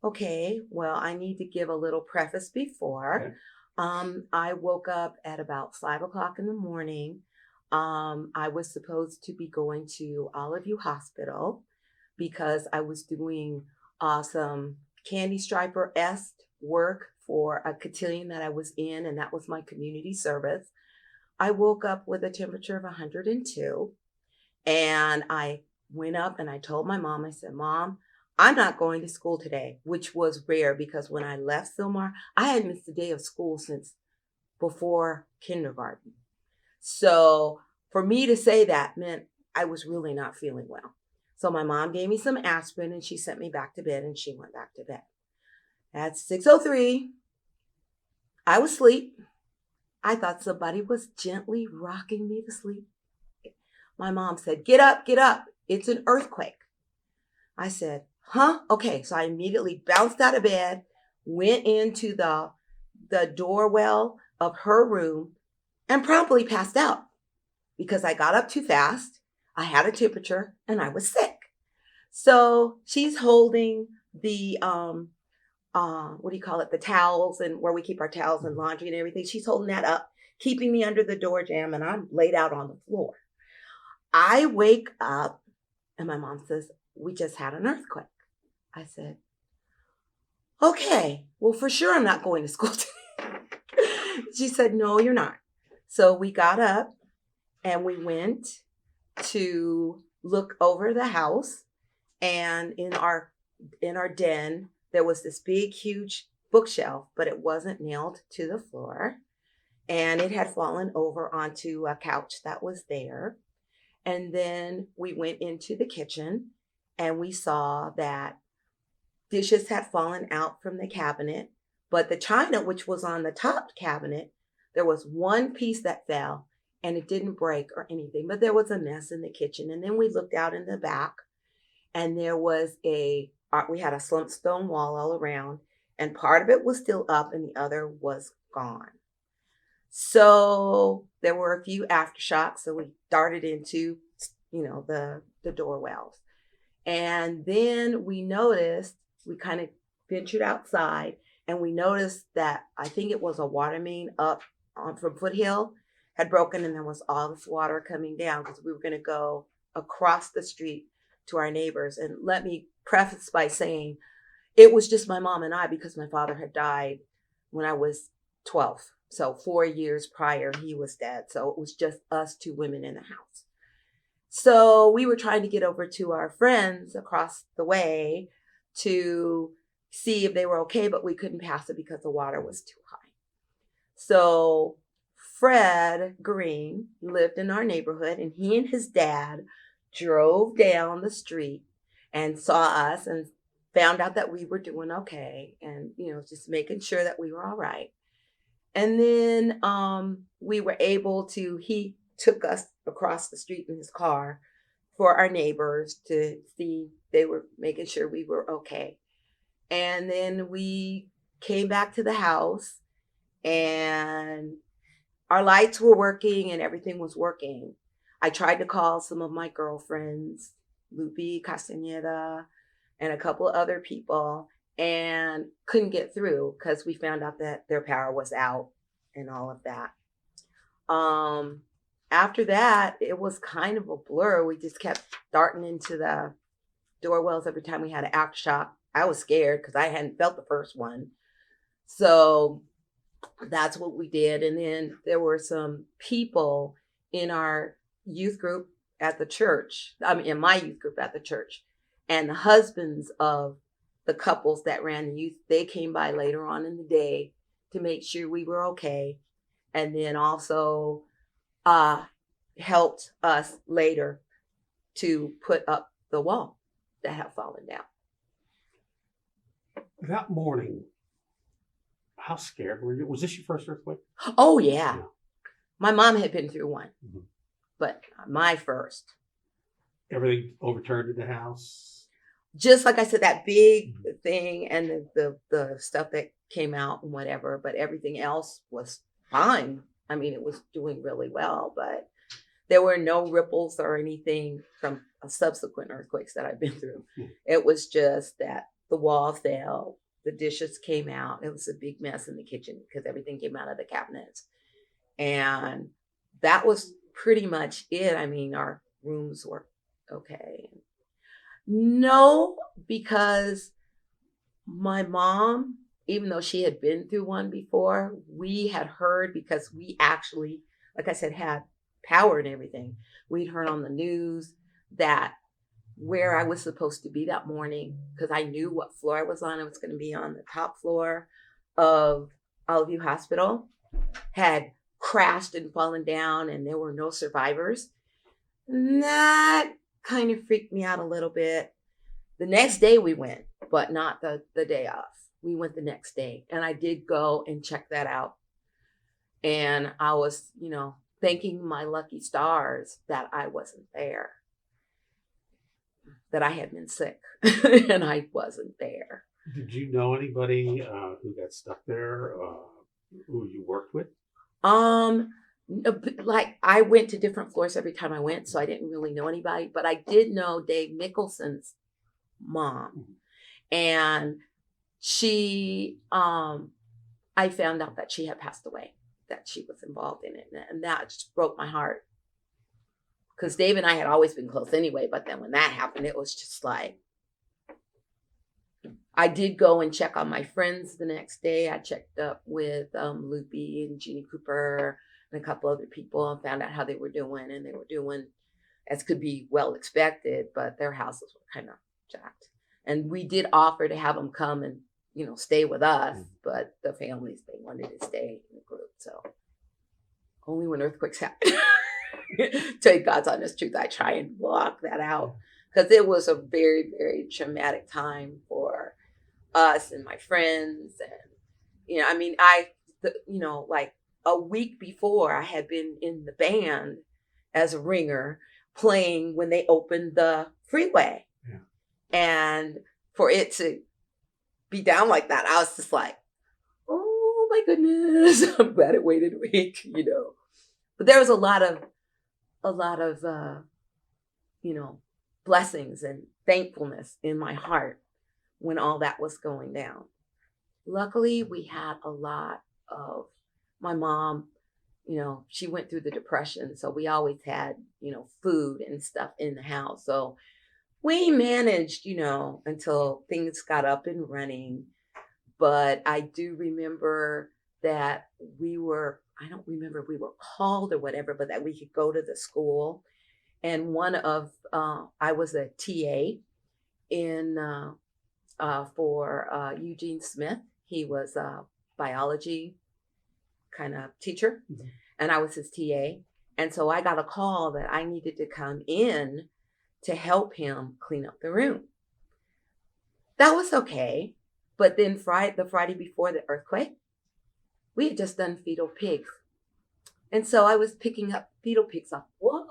Okay, well, I need to give a little preface before. Okay. I woke up at about 5 o'clock in the morning. I was supposed to be going to Olive View Hospital because I was doing some candy striper esque work for a cotillion that I was in, and that was my community service. I woke up with a temperature of 102, and I went up and I told my mom, I said, Mom, I'm not going to school today, which was rare because when I left Silmar, I had missed a day of school since before kindergarten. So for me to say that meant I was really not feeling well. So my mom gave me some aspirin and she sent me back to bed and she went back to bed. At 6:03, I was asleep. I thought somebody was gently rocking me to sleep. My mom said, Get up, get up. It's an earthquake. I said, huh? Okay. So I immediately bounced out of bed, went into the doorwell of her room, and promptly passed out because I got up too fast. I had a temperature and I was sick. So she's holding the what do you call it? The towels, and where we keep our towels and laundry and everything. She's holding that up, keeping me under the door jamb, and I'm laid out on the floor. I wake up and my mom says, We just had an earthquake. I said, Okay, well, for sure I'm not going to school today. She said, No, you're not. So we got up and we went to look over the house. And in our den, there was this big, huge bookshelf, but it wasn't nailed to the floor. And it had fallen over onto a couch that was there. And then we went into the kitchen and we saw that dishes had fallen out from the cabinet, but the china, which was on the top cabinet, there was one piece that fell and it didn't break or anything, but there was a mess in the kitchen. And then we looked out in the back and there was we had a slump stone wall all around, and part of it was still up and the other was gone. So there were a few aftershocks. So we darted into, the door wells. And then we kind of ventured outside and we noticed that I think it was a water main up on from Foothill had broken and there was all this water coming down because we were going to go across the street to our neighbors. And let me preface by saying it was just my mom and I because my father had died when I was 12. So 4 years prior, he was dead. So it was just us two women in the house. So we were trying to get over to our friends across the way to see if they were okay, but we couldn't pass it because the water was too high. So Fred Green lived in our neighborhood and he and his dad drove down the street and saw us and found out that we were doing okay and, just making sure that we were all right. And then he took us across the street in his car for our neighbors to see they were making sure we were okay. And then we came back to the house and our lights were working and everything was working. I tried to call some of my girlfriends, Lupi, Castaneda, and a couple other people, and couldn't get through because we found out that their power was out and all of that. After that, it was kind of a blur. We just kept darting into the doorwells every time we had an aftershock. I was scared because I hadn't felt the first one. So that's what we did. And then there were some people in our youth group at the church. I mean, in my youth group at the church. And the husbands of the couples that ran the youth, they came by later on in the day to make sure we were okay. And then also helped us later to put up the wall that had fallen down. That morning, how scared were you? Was this your first earthquake? Oh, yeah. My mom had been through one, but my first. Everything overturned in the house? Just like I said, that big thing and the stuff that came out and whatever, but everything else was fine. I mean, it was doing really well, but there were no ripples or anything from subsequent earthquakes that I've been through. It was just that the wall fell, the dishes came out. It was a big mess in the kitchen because everything came out of the cabinets. And that was pretty much it. I mean, our rooms were okay. No, because my mom, even though she had been through one before, we had heard because we actually, like I said, had power and everything. We'd heard on the news that where I was supposed to be that morning, because I knew what floor I was on, I was going to be on the top floor of Olive View Hospital, had crashed and fallen down, and there were no survivors. And that kind of freaked me out a little bit. The next day we went, but not the day off. We went the next day, and I did go and check that out. And I was, thanking my lucky stars that I wasn't there, that I had been sick and I wasn't there. Did you know anybody who got stuck there, who you worked with? Like I went to different floors every time I went, so I didn't really know anybody, but I did know Dave Mickelson's mom. And she, I found out that she had passed away, that she was involved in it. And that just broke my heart. Because Dave and I had always been close anyway, but then when that happened, it was just like, I did go and check on my friends the next day. I checked up with Loopy and Jeannie Cooper and a couple other people and found out how they were doing. And they were doing as could be well expected, but their houses were kind of jacked. And we did offer to have them come and, stay with us, but the families, they wanted to stay in the group. So only when earthquakes happen. Tell you God's honest truth, I try and block that out because it was a very, very traumatic time for us and my friends. And, like a week before I had been in the band as a ringer playing when they opened the freeway. Yeah. And for it to be down like that, I was just like, oh my goodness, I'm glad it waited a week, But there was a lot of blessings and thankfulness in my heart when all that was going down. Luckily, we had a lot of my mom, she went through the depression. So we always had, food and stuff in the house. So we managed, until things got up and running. But I do remember that I don't remember if we were called or whatever, but that we could go to the school. And I was a TA for Eugene Smith. He was a biology kind of teacher, and I was his TA. And so I got a call that I needed to come in to help him clean up the room. That was okay. But then the Friday before the earthquake, we had just done fetal pigs. And so I was picking up fetal pigs off walls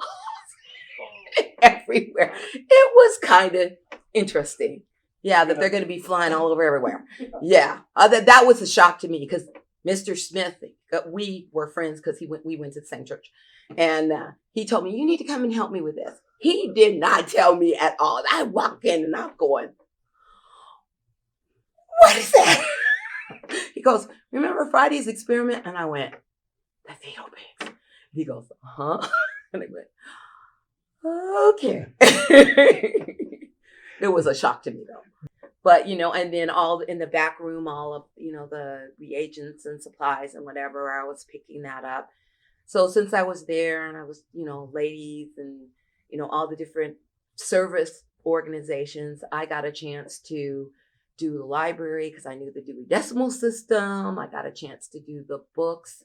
everywhere. It was kind of interesting. Yeah, that they're going to be flying all over everywhere. Yeah, that was a shock to me because Mr. Smith, we were friends because we went to the same church. And he told me, you need to come and help me with this. He did not tell me at all. I walked in and I'm going, what is that? He goes, remember Friday's experiment? And I went, the fetal pigs. He goes, uh-huh. And I went, okay. It was a shock to me though. But, and then all in the back room, all of, the reagents and supplies and whatever, I was picking that up. So since I was there and I was, ladies and, all the different service organizations, I got a chance to do the library because I knew the Dewey Decimal System. I got a chance to do the books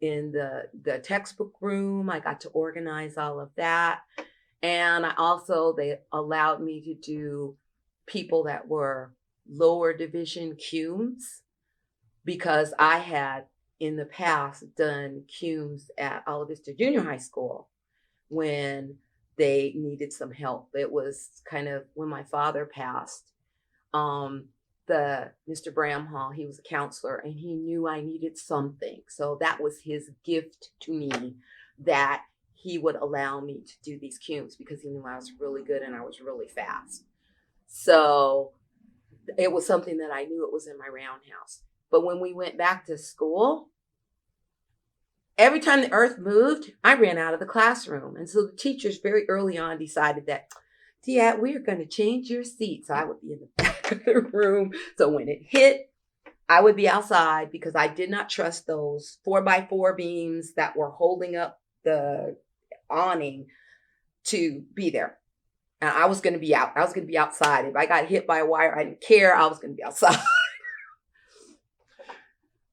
in the textbook room. I got to organize all of that. And they allowed me to do people that were lower division CUMEs because I had in the past done CUMEs at Olive Vista Junior High School when they needed some help. It was kind of when my father passed. The Mr. Bramhall, he was a counselor and he knew I needed something. So that was his gift to me, that he would allow me to do these CUMEs because he knew I was really good and I was really fast. So it was something that I knew it was in my roundhouse. But when we went back to school, every time the earth moved, I ran out of the classroom. And so the teachers very early on decided that, yeah, we're going to change your seat. So I would be in the back of the room. So when it hit, I would be outside because I did not trust those 4x4 beams that were holding up the awning to be there. And I was going to be out. I was going to be outside. If I got hit by a wire, I didn't care. I was going to be outside.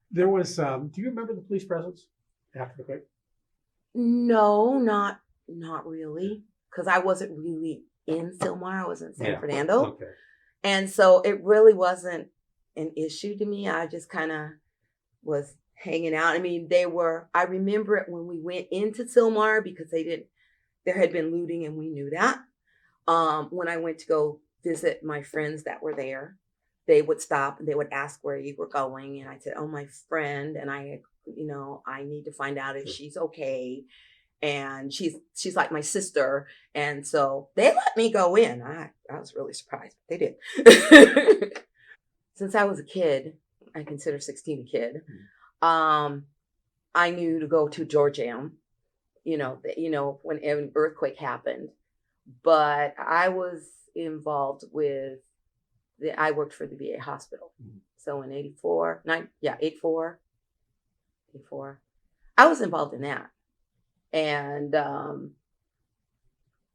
There was, do you remember the police presence after the quake? No, not really, because I wasn't really in Silmar. I was in San Fernando. Okay. And so it really wasn't an issue to me. I just kind of was hanging out. I mean, I remember it when we went into Silmar because there had been looting and we knew that. When I went to go visit my friends that were there, they would stop and they would ask where you were going. And I said, oh, my friend. And I need to find out if she's okay. And she's like my sister. And so they let me go in. I was really surprised, but they did. Since I was a kid, I consider 16 a kid. I knew to go to Georgiam, when an earthquake happened. But I was involved I worked for the VA hospital. So in 84, 84, I was involved in that. And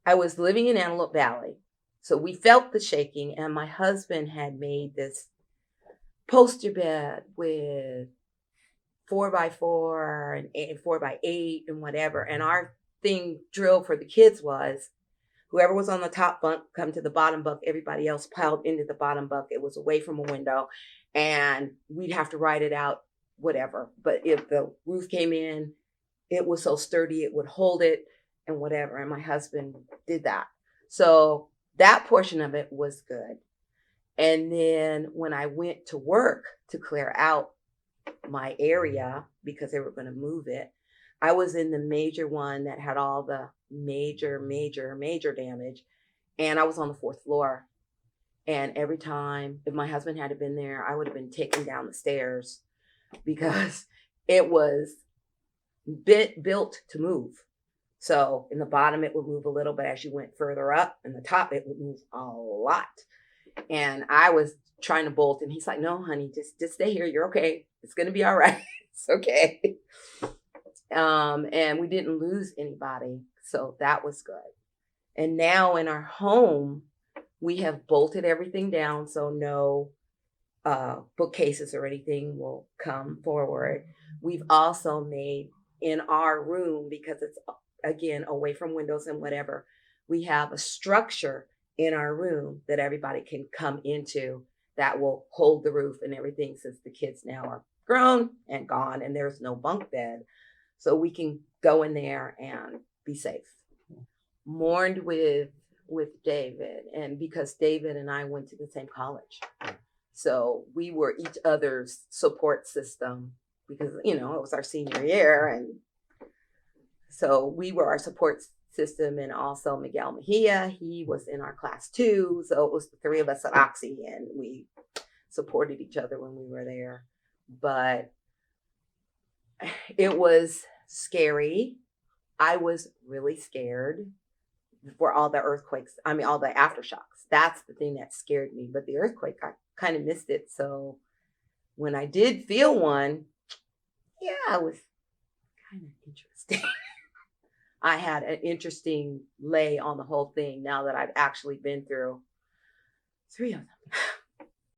I was living in Antelope Valley. So we felt the shaking, and my husband had made this poster bed with 4x4 and 4x8 and whatever. And our drill for the kids was whoever was on the top bunk come to the bottom bunk. Everybody else piled into the bottom bunk. It was away from a window, and we'd have to ride it out, whatever. But if the roof came in, it was so sturdy, it would hold it and whatever. And my husband did that. So that portion of it was good. And then when I went to work to clear out my area because they were going to move it, I was in the major one that had all the major damage. And I was on the 4th floor. And every time, if my husband had been there, I would have been taken down the stairs because it was built to move. So in the bottom, it would move a little, but as you went further up in the top, it would move a lot. And I was trying to bolt, and he's like, no, honey, just stay here. You're okay. It's going to be all right. It's okay. And we didn't lose anybody. So that was good. And now in our home, we have bolted everything down. So no bookcases or anything will come forward. We've also made in our room, because it's, again, away from windows and whatever, we have a structure in our room that everybody can come into that will hold the roof and everything, since the kids now are grown and gone and there's no bunk bed. So we can go in there and be safe. Mourned with David, and because David and I went to the same college. So we were each other's support system because, it was our senior year. And so we were our support system. And also Miguel Mejia, he was in our class too. So it was the three of us at Oxy, and we supported each other when we were there. But it was scary. I was really scared for all the earthquakes. I mean, all the aftershocks. That's the thing that scared me. But the earthquake, I kind of missed it. So when I did feel one, yeah, it was kind of interesting. I had an interesting lay on the whole thing now that I've actually been through 3 of them.